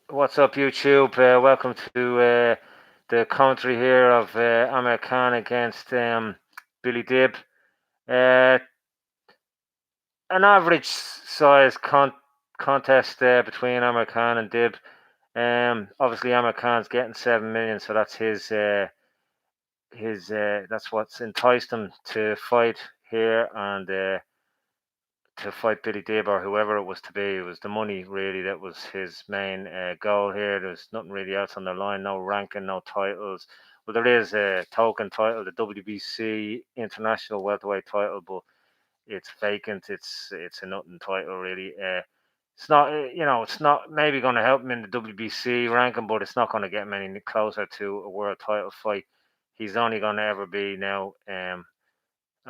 What's up, YouTube? Welcome to the commentary here of Amir Khan against Billy Dib. Uh, an average size contest between Amir Khan and Dib. Obviously, Amir Khan's getting 7 million, so that's his that's what's enticed him to fight here and to fight Billy Dib or whoever it was to be. It was the money really that was his main goal here. There's nothing really else on the line. No ranking, no titles. Well, there is a token title, the WBC International Welterweight title, but it's vacant. It's a nothing title really. It's not, it's not maybe going to help him in the WBC ranking, but it's not going to get him any closer to a world title fight. He's only going to ever be now a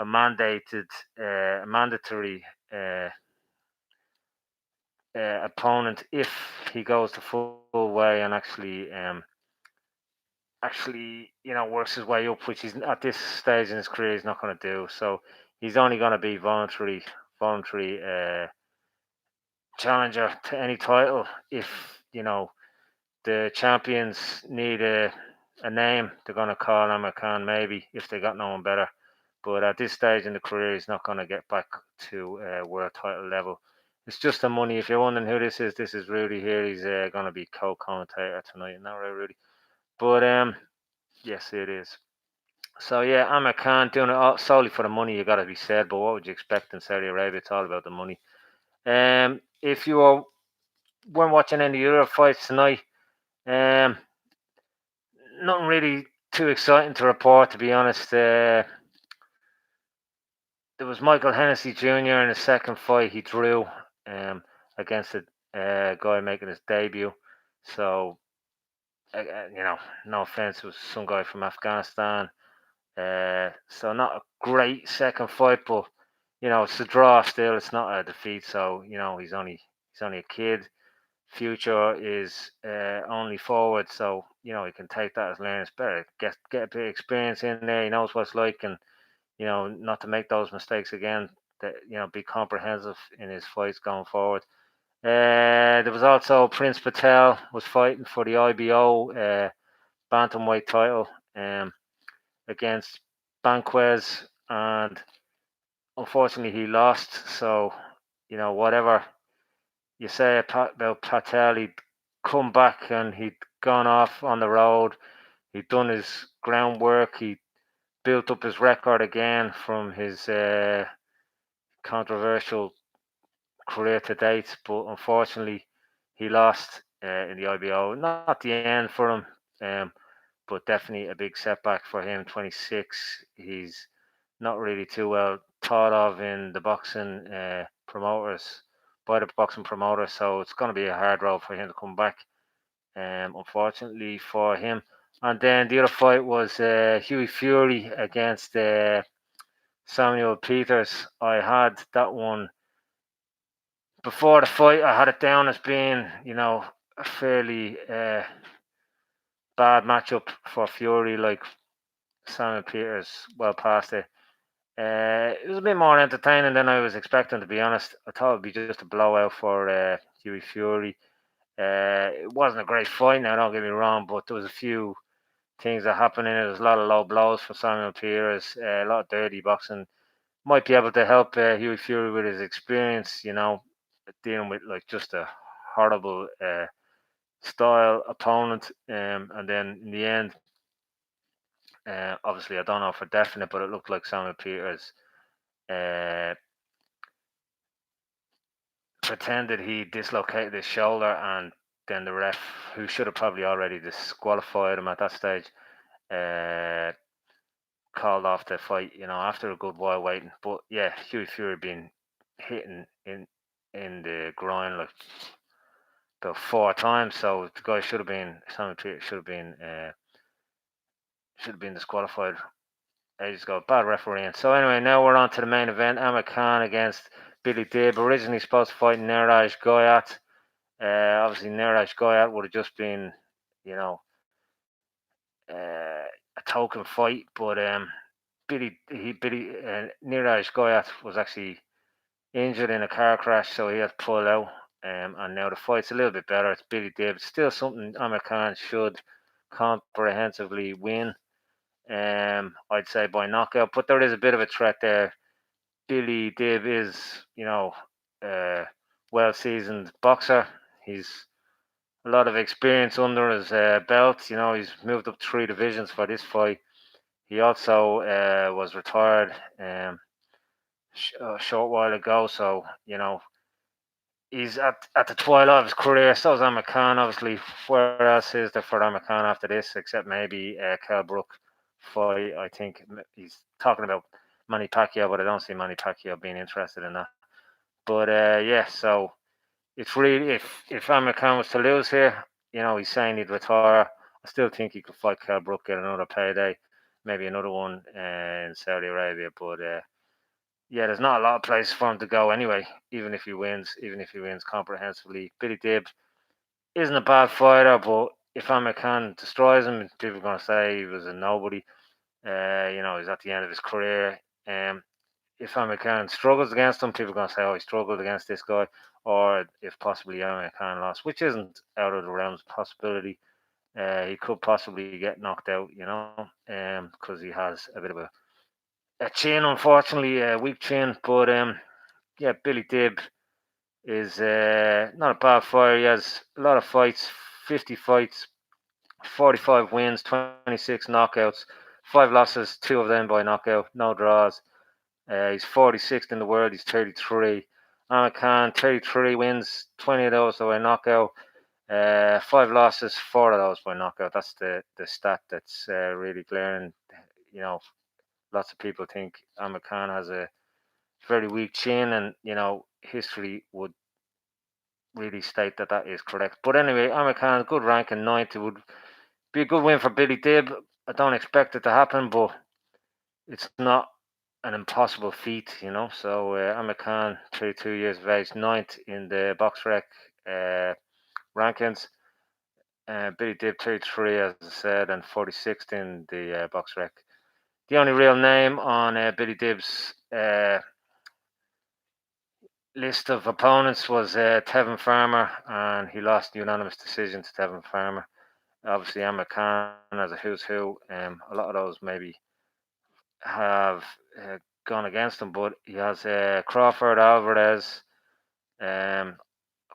mandatory uh, opponent if he goes the full way and actually works his way up, which he's at this stage in his career he's not going to do. So he's only going to be voluntary challenger to any title if the champions need a name. They're going to call Amir Khan maybe if they got no one better. But at this stage in the career, he's not going to get back to world title level. It's just the money. If you're wondering who this is Rudy here. He's going to be co-commentator tonight. Not right, Rudy? But yes, it is. So yeah, Amir Khan doing it all solely for the money. You got to be said. But what would you expect in Saudi Arabia? It's all about the money. If you weren't watching any other fights tonight, um, nothing really too exciting to report. To be honest, there was Michael Hennessy Jr. in his second fight. He drew um, against a guy making his debut. So, no offense, it was some guy from Afghanistan. So not a great second fight, but it's a draw still. It's not a defeat. So he's only a kid. Future is only forward. So he can take that as learning. It's better get a bit of experience in there. He knows what it's like, and not to make those mistakes again. That be comprehensive in his fights going forward. There was also Prince Patel was fighting for the IBO bantamweight title against Banquez, and unfortunately he lost. So whatever you say about Patel, he'd come back and he'd gone off on the road. He'd done his groundwork. He built up his record again from his controversial career to date, but unfortunately, he lost in the IBO. Not the end for him, um, but definitely a big setback for him. 26, he's not really too well thought of in the boxing promoters by the boxing promoters, so it's going to be a hard road for him to come back. Unfortunately for him. And then the other fight was Hughie Fury against Samuel Peters. I had that one before the fight. I had it down as being, a fairly bad matchup for Fury. Like Samuel Peters, well past it. It was a bit more entertaining than I was expecting, to be honest. I thought it'd be just a blowout for Hughie Fury. It wasn't a great fight. Now, don't get me wrong, but there was a few things that happened in it. There was a lot of low blows for Samuel Peters, a lot of dirty boxing. Might be able to help Hughie Fury with his experience, dealing with like just a horrible style opponent. And then in the end, obviously, I don't know for definite, but it looked like Samuel Peters uh, pretended he dislocated his shoulder, and then the ref, who should have probably already disqualified him at that stage, uh, called off the fight. After a good while waiting. But yeah, Hughie Fury been hitting in the groin like about 4 times. So the guy should have been Simon Peter should have been disqualified ages ago. Bad refereeing. So anyway, now we're on to the main event. Amir Khan against Billy Dib. Originally supposed to fight Niraj Goyat. Obviously Niraj Goyat would have just been, you know, a token fight, but Niraj Goyat was actually injured in a car crash, so he had to pull out. and now the fight's a little bit better. It's Billy Dib. Still something Amir Khan should comprehensively win. I'd say by knockout, but there is a bit of a threat there. Billy Dib is, a well seasoned boxer. He's a lot of experience under his belt. He's moved up 3 divisions for this fight. He also was retired a short while ago, so he's at the twilight of his career. So is Amir Khan, obviously. Where else is there for Amir Khan after this, except maybe Kell Brook fight? I think he's talking about Manny Pacquiao, but I don't see Manny Pacquiao being interested in that. But yeah, so it's really if Amir Khan was to lose here, he's saying he'd retire. I still think he could fight Kell Brook, get another payday, maybe another one in Saudi Arabia. But yeah, there's not a lot of places for him to go anyway. Even if he wins comprehensively, Billy Dib isn't a bad fighter, but if Amir Khan destroys him, people are going to say he was a nobody. He's at the end of his career. If Amir Khan struggles against him, people are going to say, "Oh, he struggled against this guy," or if possibly Amir Khan lost, which isn't out of the realms of possibility. He could possibly get knocked out, because he has a bit of a chin, unfortunately, a weak chin. But yeah, Billy Dib is not a bad fighter. He has a lot of fights, 50 fights, 45 wins, 26 knockouts, 5 losses, 2 of them by knockout, no draws. He's 46th in the world. He's 33. Amir Khan, 33 wins, 20 of those by knockout. 5 losses, 4 of those by knockout. That's the stat that's really glaring. You know, Lots of people think Amir Khan has a very weak chin, and history would really state that that is correct. But anyway, Amir Khan, good ranking, ninth. It would be a good win for Billy Dib. I don't expect it to happen, but it's not an impossible feat. So Amir Khan, 32 years of age, ninth in the BoxRec rankings. Billy Dib, 33, as I said, and 46th in the BoxRec. The only real name on Billy Dib's list of opponents was Tevin Farmer, and he lost unanimous decision to Tevin Farmer. Obviously, Amir Khan as a who's who. A lot of those maybe have gone against him, but he has Crawford, Alvarez. Um,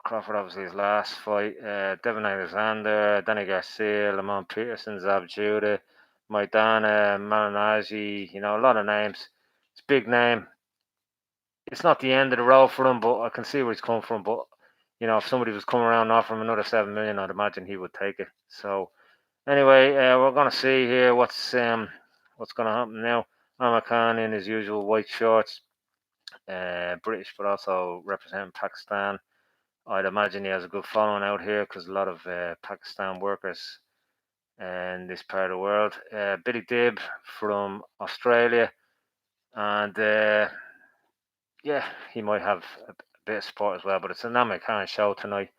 Crawford, obviously, his last fight. Devin Alexander, Danny Garcia, Lamont Peterson, Zab Judah, Maidana, Malinaji. A lot of names. It's a big name. It's not the end of the road for him, but I can see where he's coming from. But if somebody was coming around and offering him another 7 million, I'd imagine he would take it. So anyway, we're gonna see here what's gonna happen now. Amir Khan in his usual white shorts, British, but also representing Pakistan. I'd imagine he has a good following out here because a lot of Pakistan workers in this part of the world. Billy Dib from Australia, and yeah, he might have a bit of support as well. But it's an Amir Khan show tonight.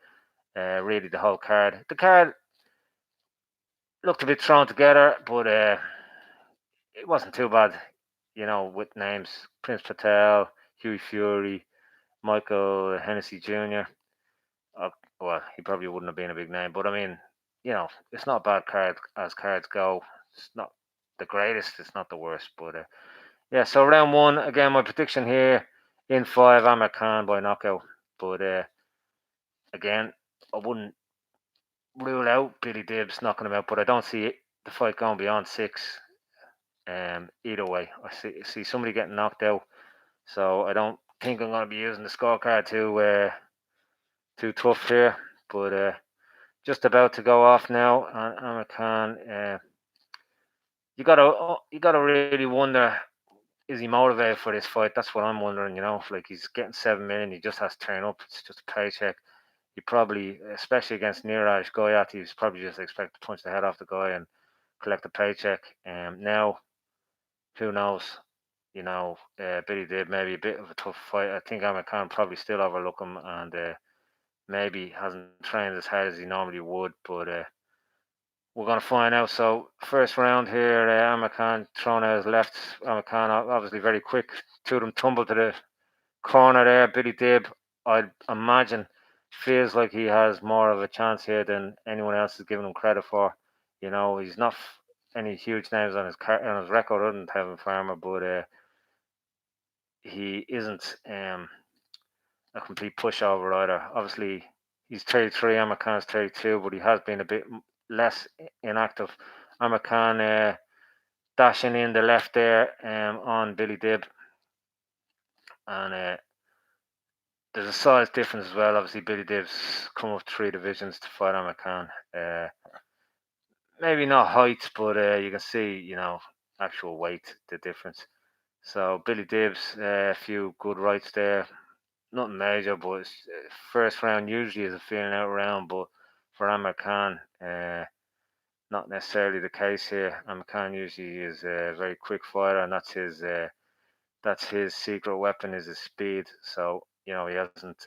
Really, the whole card. The card looked a bit thrown together, but it wasn't too bad. With names Prince Patel, Hughie Fury, Michael Hennessy Jr. Well, he probably wouldn't have been a big name, but I mean, it's not a bad card as cards go. It's not the greatest, it's not the worst, but yeah. So round one again, my prediction here in 5, Amir Khan by knockout. But again, I wouldn't rule out Billy Dibs knocking him out, but I don't see the fight going beyond 6. Either way, I see somebody getting knocked out, so I don't think I'm going to be using the scorecard too tough here. But just about to go off now, and Amir Khan. You gotta really wonder, is he motivated for this fight? That's what I'm wondering. Like he's getting 7 million, he just has to turn up. It's just a paycheck. He probably, especially against Niraj Goyat, he's probably just expect to punch the head off the guy and collect a paycheck. Now, who knows? Billy did maybe a bit of a tough fight. I think Amir Khan probably still overlook him, and maybe hasn't trained as hard as he normally would. But we're going to find out. So first round here, Amir Khan thrown out his left. Amir Khan obviously very quick. Two of them tumbled to the corner there. Billy Dib, I'd imagine, feels like he has more of a chance here than anyone else is giving him credit for. He's not any huge names on his record other than Tevin Farmer, but he isn't a complete pushover either. Obviously, he's 33, Amir Khan's 32, but he has been a bit less inactive. Amir Khan dashing in the left there on Billy Dib, and there's a size difference as well. Obviously, Billy Dib's come up 3 divisions to fight Amir Khan. Maybe not height, but you can see, actual weight, the difference. So Billy Dib's a few good rights there. Nothing major, but first round usually is a feeling out round. But for Amir Khan, not necessarily the case here. Amir Khan usually is a very quick fighter, and that's his secret weapon is his speed. So he hasn't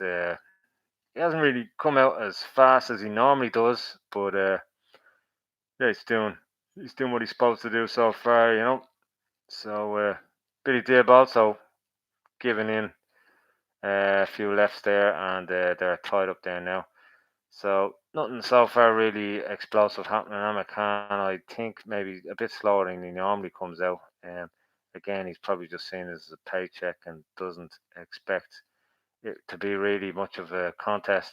really come out as fast as he normally does, but yeah, he's doing what he's supposed to do so far. So Billy Dib also giving in a few lefts there, and they're tied up there now. So nothing so far really explosive happening. Amir Khan, I think maybe a bit slower than he normally comes out. Again, he's probably just seen this as a paycheck and doesn't expect it to be really much of a contest.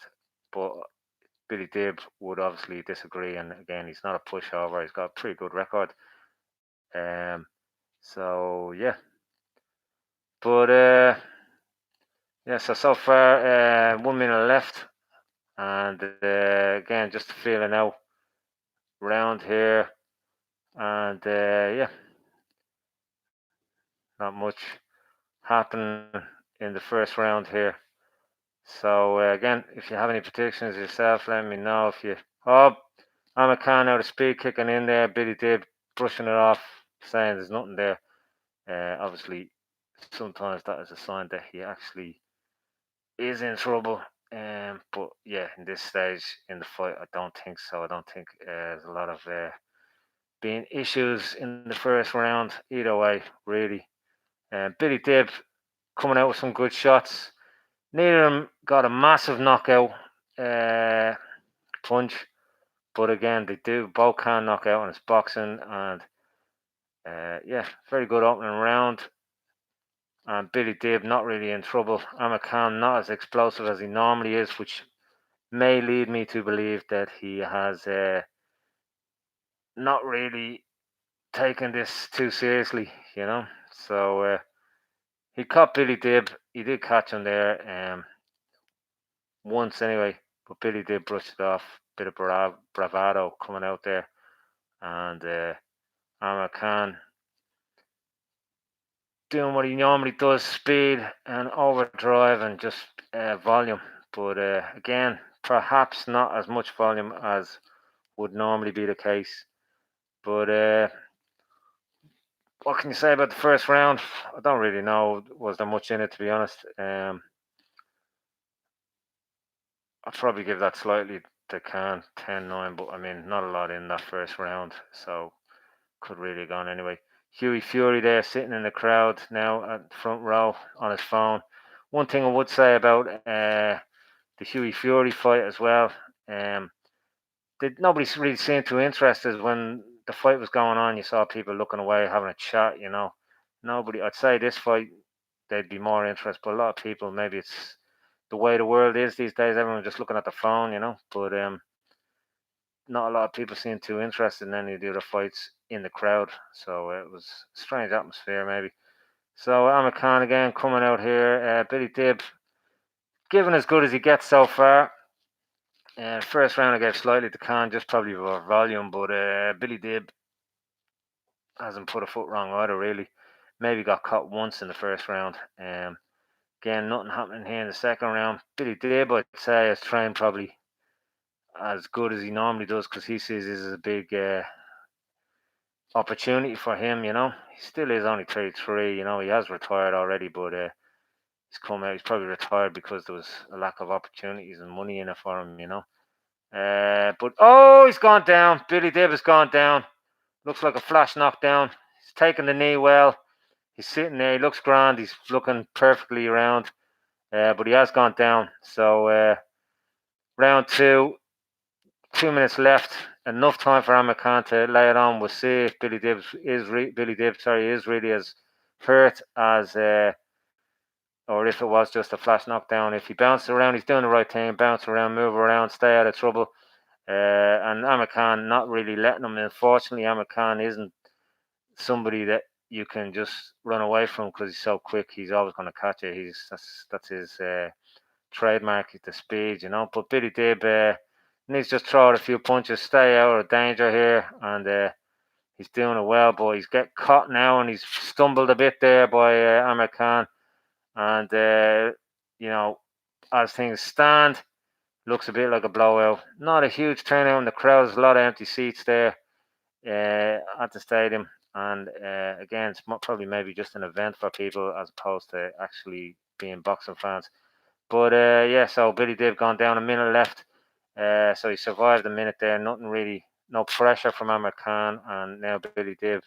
But Billy Dib would obviously disagree, and again, he's not a pushover. He's got a pretty good record. Um, so yeah, but yeah. So far, 1 minute left, and again, just feeling out round here, and yeah, not much happening in the first round here. So again, if you have any predictions yourself, let me know. If you Amir Khan out of speed kicking in there, Billy Dib brushing it off, saying there's nothing there. Obviously, sometimes that is a sign that he actually is in trouble. But yeah, in this stage in the fight, I don't think so. I don't think there's a lot of being issues in the first round either way, really. Billy Dib coming out with some good shots. Neither of them got a massive knockout uh, punch, but again, they do both can knock out, and it's boxing. And yeah, very good opening round. And Billy Dib not really in trouble. Amir Khan not as explosive as he normally is, which may lead me to believe that he has not really taken this too seriously. So he caught Billy Dib. He did catch him there once anyway, but Billy Dib brushed it off. Bit of bravado coming out there, and Amir Khan doing what he normally does, speed and overdrive and just volume. But again, perhaps not as much volume as would normally be the case. But what can you say about the first round? I don't really know. Was there much in it, to be honest? I'd probably give that slightly to Khan 10-9, but I mean, not a lot in that first round, so could really have gone anyway. Hughie Fury there sitting in the crowd now at the front row on his phone. One thing I would say about the Hughie Fury fight as well, nobody really seemed too interested when the fight was going on. You saw people looking away, having a chat. Nobody, I'd say this fight, they'd be more interested, but a lot of people, maybe it's the way the world is these days, everyone's just looking at the phone. But not a lot of people seem too interested in any of the other fights in the crowd. So it was a strange atmosphere, maybe. So Amir Khan again coming out here. Billy Dib giving as good as he gets so far. First round I gave slightly to Khan, just probably for volume, but Billy Dib hasn't put a foot wrong either, really. Maybe got caught once in the first round. Again, nothing happening here in the second round. Billy Dib, I'd say, has trained probably as good as he normally does because he sees this as a big opportunity for him. He still is only 33. He has retired already, but he's come out. He's probably retired because there was a lack of opportunities and money in it for him. But he's gone down. Billy Dib has gone down. Looks like a flash knockdown. He's taking the knee well. He's sitting there. He looks grand. He's looking perfectly around. But he has gone down. So Round two, 2 minutes left. Enough time for Amir Khan to lay it on. We'll see if Billy Dib, is really as hurt as, or if it was just a flash knockdown. If he bounced around, he's doing the right thing. Bounce around, move around, stay out of trouble. And Amir Khan not really letting him. Unfortunately, Amir Khan isn't somebody that you can just run away from because he's so quick. He's always going to catch you. That's his trademark, the speed, But Billy Dib needs to just throw out a few punches, stay out of danger here, and he's doing it well. But he's get caught now, and he's stumbled a bit there by Amir Khan, and as things stand, looks a bit like a blowout. Not a huge turnout in the crowd. There's a lot of empty seats there at the stadium. And again, it's probably maybe just an event for people as opposed to actually being boxing fans. But so Billy Dib gone down, a minute left. So he survived a minute there. Nothing really, no pressure from Amir Khan. And now Billy Dib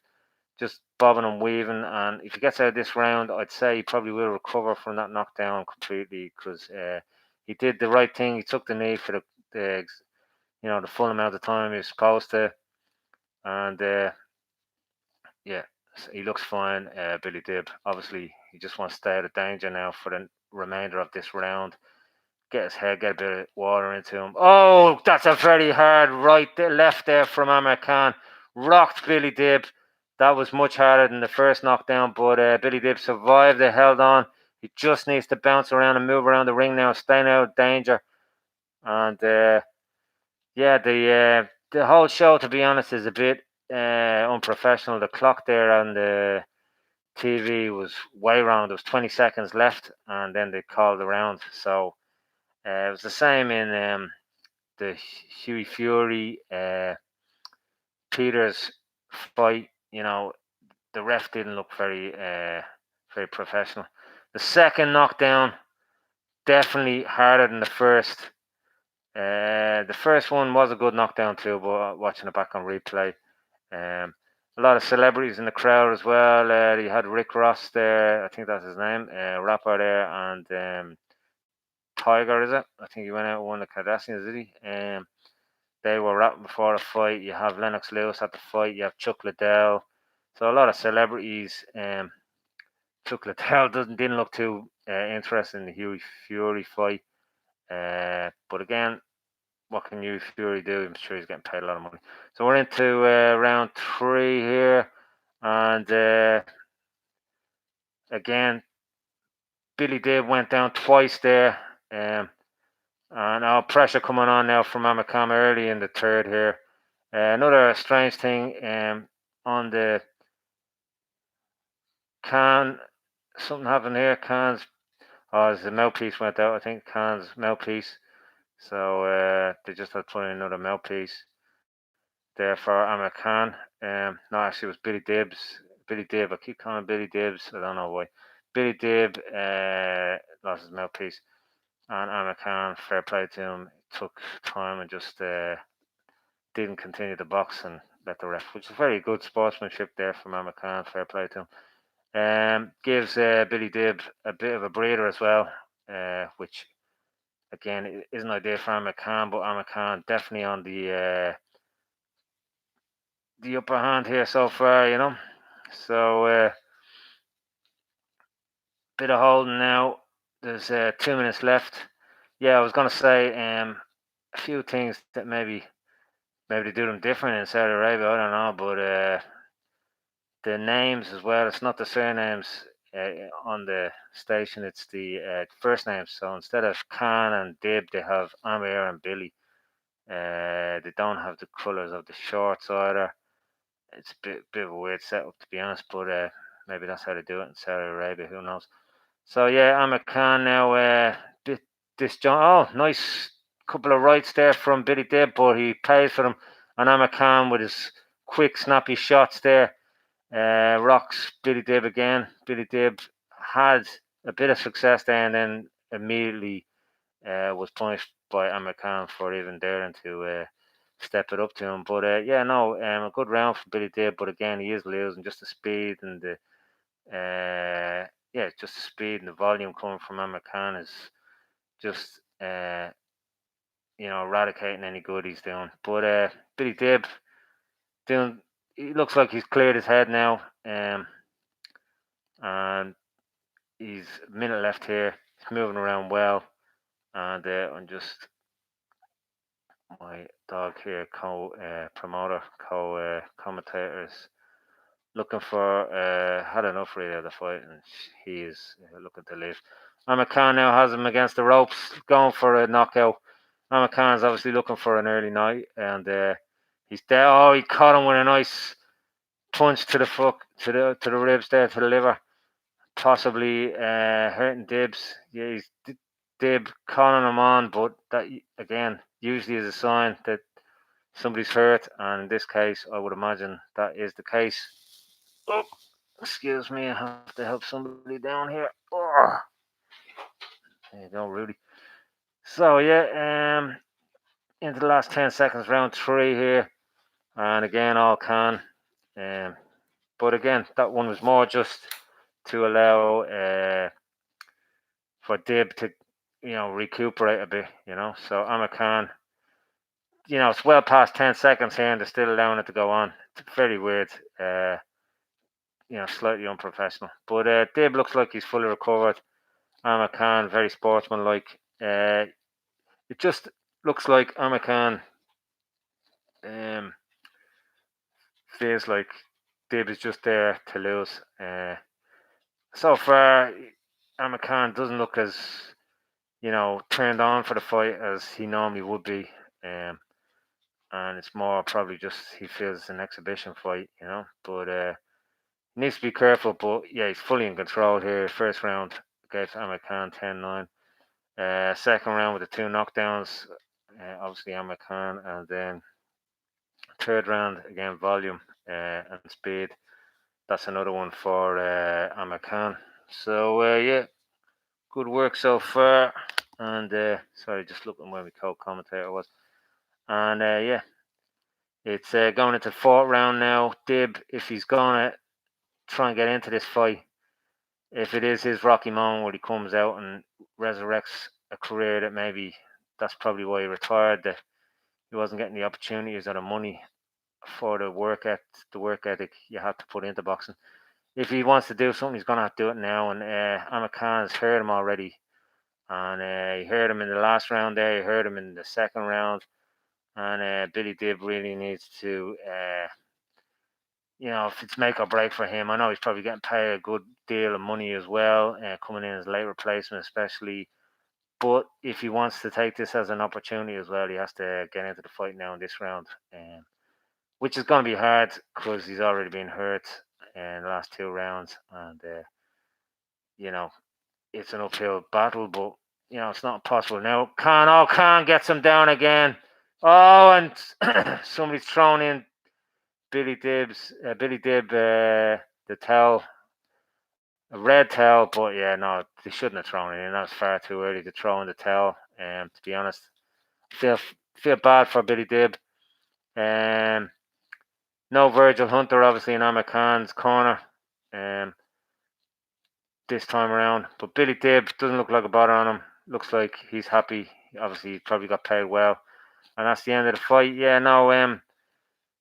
just bobbing and weaving. And if he gets out of this round, I'd say he probably will recover from that knockdown completely because he did the right thing. He took the knee for the full amount of time he was supposed to. And yeah, so he looks fine, Billy Dib. Obviously, he just wants to stay out of danger now for the remainder of this round. Get his head, get a bit of water into him. Oh, that's a very hard left there from Amir Khan. Rocked Billy Dib. That was much harder than the first knockdown, but Billy Dib survived it, held on. He just needs to bounce around and move around the ring now, staying out of danger. And the whole show, to be honest, is a bit unprofessional. The clock there on the TV was way wrong. There was 20 seconds left, and then they called the round. So it was the same in the Huey Fury Peters fight. The ref didn't look very professional. The second knockdown definitely harder than the first. The first one was a good knockdown too, but watching it back on replay, a lot of celebrities in the crowd as well. You had Rick Ross there, I think that's his name, rapper there, and Tiger, is it? I think he went out with one of the Kardashians, did he? They were rapping before the fight. You have Lennox Lewis at the fight. You have Chuck Liddell. So a lot of celebrities. Chuck Liddell didn't look too interested in the Huey Fury fight. But again, what can Huey Fury do? I'm sure he's getting paid a lot of money. So we're into round 3 here. And again, Billy Dib went down twice there. And now pressure coming on now from Amir Khan early in the third here. Another strange thing on the Khan, something happened here. The mouthpiece went out. I think Khan's mouthpiece. So they just had to put in another mouthpiece there for Amir Khan. No, actually, it was Billy Dibs. Billy Dib. I keep calling him Billy Dibs. I don't know why. Billy Dib lost his mouthpiece. And Amir Khan, fair play to him, took time and just didn't continue the box and let the ref, which is very good sportsmanship there from Amir Khan. Fair play to him. Gives Billy Dib a bit of a breather as well, which again isn't ideal for Amir Khan, but Amir Khan definitely on the upper hand here so far. So bit of holding now. There's 2 minutes left. Yeah, I was gonna say a few things that maybe they do them different in Saudi Arabia. I don't know, but the names as well. It's not the surnames on the station. It's the first names. So instead of Khan and Dib, they have Amir and Billy. They don't have the colours of the shorts either. It's a bit of a weird setup, to be honest, but maybe that's how they do it in Saudi Arabia. Who knows? So yeah, Amir Khan now bit disjoint. Oh, nice couple of rights there from Billy Dib, but he pays for them. And Amir Khan with his quick, snappy shots there rocks Billy Dib again. Billy Dib had a bit of success there and then immediately was punished by Amir Khan for even daring to step it up to him. But a good round for Billy Dib. But again, he is losing. Just the speed and just the speed and the volume coming from Amir Khan is just eradicating any good he's doing. But Billy Dib doing. He looks like he's cleared his head now, and he's a minute left here. He's moving around well, and I'm just my dog here, promoter, commentators, looking for had enough really of the fight, and he is looking to leave. Amir Khan now has him against the ropes, going for a knockout. Amir Khan's obviously looking for an early night, and he's there. Oh, he caught him with a nice punch to the ribs there, to the liver, possibly hurting Dibs. Yeah, Dib calling him on, but that again usually is a sign that somebody's hurt, and in this case, I would imagine that is the case. Oh, excuse me, I have to help somebody down here. Oh, there you go, Rudy. So yeah, into the last 10 seconds, round three here, and again all can. Um, but again, that one was more just to allow for Dib to recuperate a bit. So Amir Khan, it's well past 10 seconds here, and they're still allowing it to go on. It's very weird. Slightly unprofessional. But Dib looks like he's fully recovered. Amir Khan, very sportsmanlike. It just looks like Amir Khan um, feels like Dib is just there to lose. So far, Amir Khan doesn't look as turned on for the fight as he normally would be. And it's more probably just he feels it's an exhibition fight. But needs to be careful. But yeah, he's fully in control here. First round against Amir Khan, 10-9. Second round with the two knockdowns, obviously Amir Khan, and then third round again volume and speed. That's another one for Amir Khan. So yeah, good work so far. And sorry, just looking where my co-commentator was. And yeah, it's going into the fourth round now. Dib, if he's gonna try and get into this fight, if it is his Rocky moment where he comes out and resurrects a career that maybe that's probably why he retired, that he wasn't getting the opportunities or the money for the work ethic you have to put into boxing. If he wants to do something, he's gonna have to do it now. And Amir Khan has heard him already, and he heard him in the last round there. He heard him in the second round, and Billy Dib really needs to. If it's make or break for him, I know he's probably getting paid a good deal of money as well, coming in as late replacement, especially. But if he wants to take this as an opportunity as well, he has to get into the fight now in this round, which is going to be hard because he's already been hurt in the last two rounds, and you know it's an uphill battle. But it's not impossible now. Khan gets him down again. Oh, and somebody's thrown in Billy Dib, the towel, a red towel. But yeah, no, they shouldn't have thrown it in. That was far too early to throw in the towel. To be honest, feel feel bad for Billy Dib. Um, no Virgil Hunter, obviously in Amir Khan's corner. This time around, but Billy Dib doesn't look like a bother on him. Looks like he's happy. Obviously, he probably got paid well, and that's the end of the fight. Yeah, no,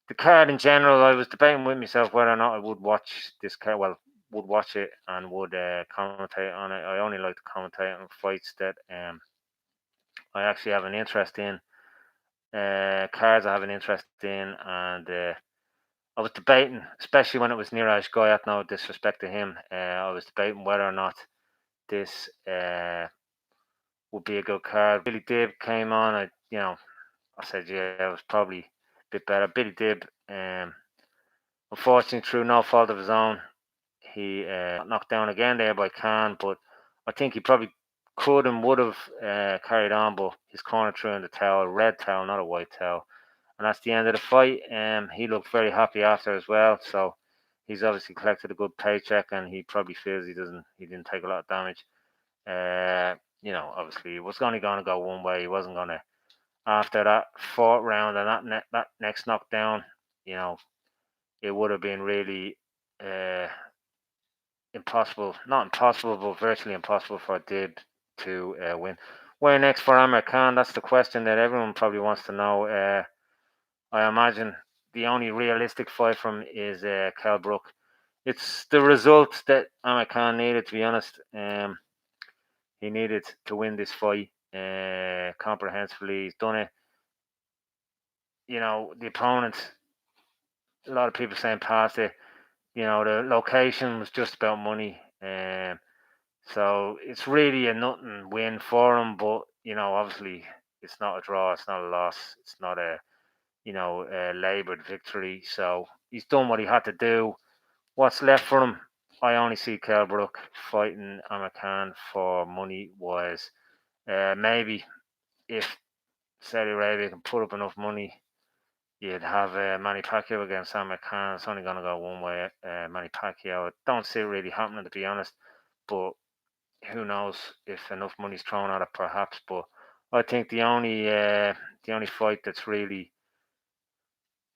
the card in general, I was debating with myself whether or not I would watch this card. Well, would watch it and would commentate on it. I only like to commentate on fights that I actually have an interest in. Cards I have an interest in, and I was debating, especially when it was Niraj Goyat. No disrespect to him, I was debating whether or not this would be a good card. Billy Dib came on. I said, yeah, it was probably a bit better. Billy Dib, unfortunately, through no fault of his own, he got knocked down again there by Khan. But I think he probably could and would have carried on, but his corner threw in the towel, red towel, not a white towel. And that's the end of the fight. He looked very happy after as well. So he's obviously collected a good paycheck, and he probably feels he didn't take a lot of damage. Obviously it was only going to go one way. He wasn't going to after that fourth round and that next knockdown. You know, it would have been really impossible, not impossible, but virtually impossible for Dib to win. Where next for Amir Khan? That's the question that everyone probably wants to know. I imagine the only realistic fight from him is Kell Brook. It's the result that Amir Khan needed, to be honest. He needed to win this fight comprehensively. He's done it. The opponent, a lot of people saying past it, the location was just about money. So it's really a nothing win for him, but obviously it's not a draw, it's not a loss, it's not a laboured victory. So he's done what he had to do. What's left for him? I only see Kell Brook fighting Amir Khan for money wise. Maybe if Saudi Arabia can put up enough money, you'd have Manny Pacquiao against Amir Khan. It's only going to go one way. Manny Pacquiao. I don't see it really happening, to be honest. But who knows if enough money's thrown at it, perhaps. But I think the only fight that's really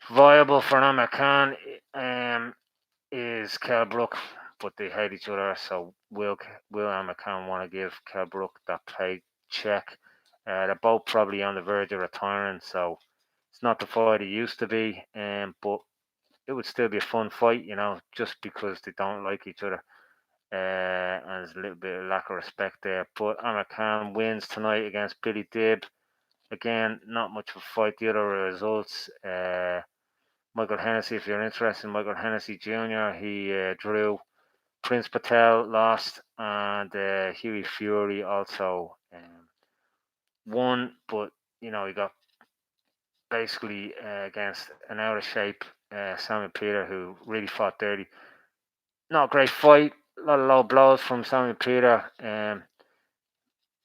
viable for Amir Khan is Kell Brook, but they hate each other. So will Amir Khan want to give Kell Brook that paycheck? They're both probably on the verge of retiring, so it's not the fight it used to be. But it would still be a fun fight, just because they don't like each other. And there's a little bit of lack of respect there. But Amir Khan wins tonight against Billy Dib. Again, not much of a fight. The other results, Michael Hennessy, if you're interested in Michael Hennessy Jr., he drew. Prince Patel lost, and Hughie Fury also won, but he got basically against an out of shape Sammy Peter, who really fought dirty. Not a great fight, a lot of low blows from Sammy Peter.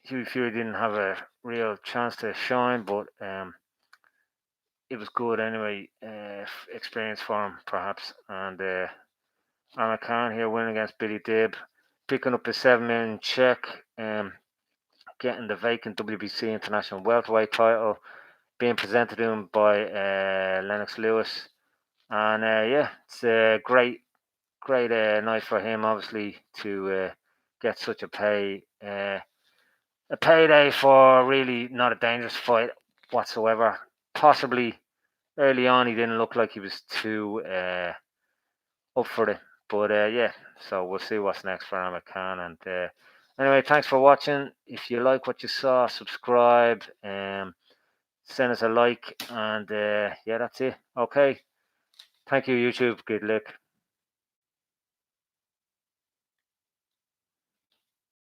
Hughie Fury didn't have a real chance to shine, but it was good anyway. Experience for him, perhaps. And Amir Khan here winning against Billy Dib, picking up a 7 million check, getting the vacant WBC International Welterweight title, being presented to him by Lennox Lewis. And yeah, it's a great night for him, obviously, to get such a payday for really not a dangerous fight whatsoever. Possibly early on, he didn't look like he was too up for it, but yeah. So we'll see what's next for Amir Khan. And anyway, thanks for watching. If you like what you saw, subscribe, send us a like, and yeah, that's it. Okay, thank you, YouTube. Good luck.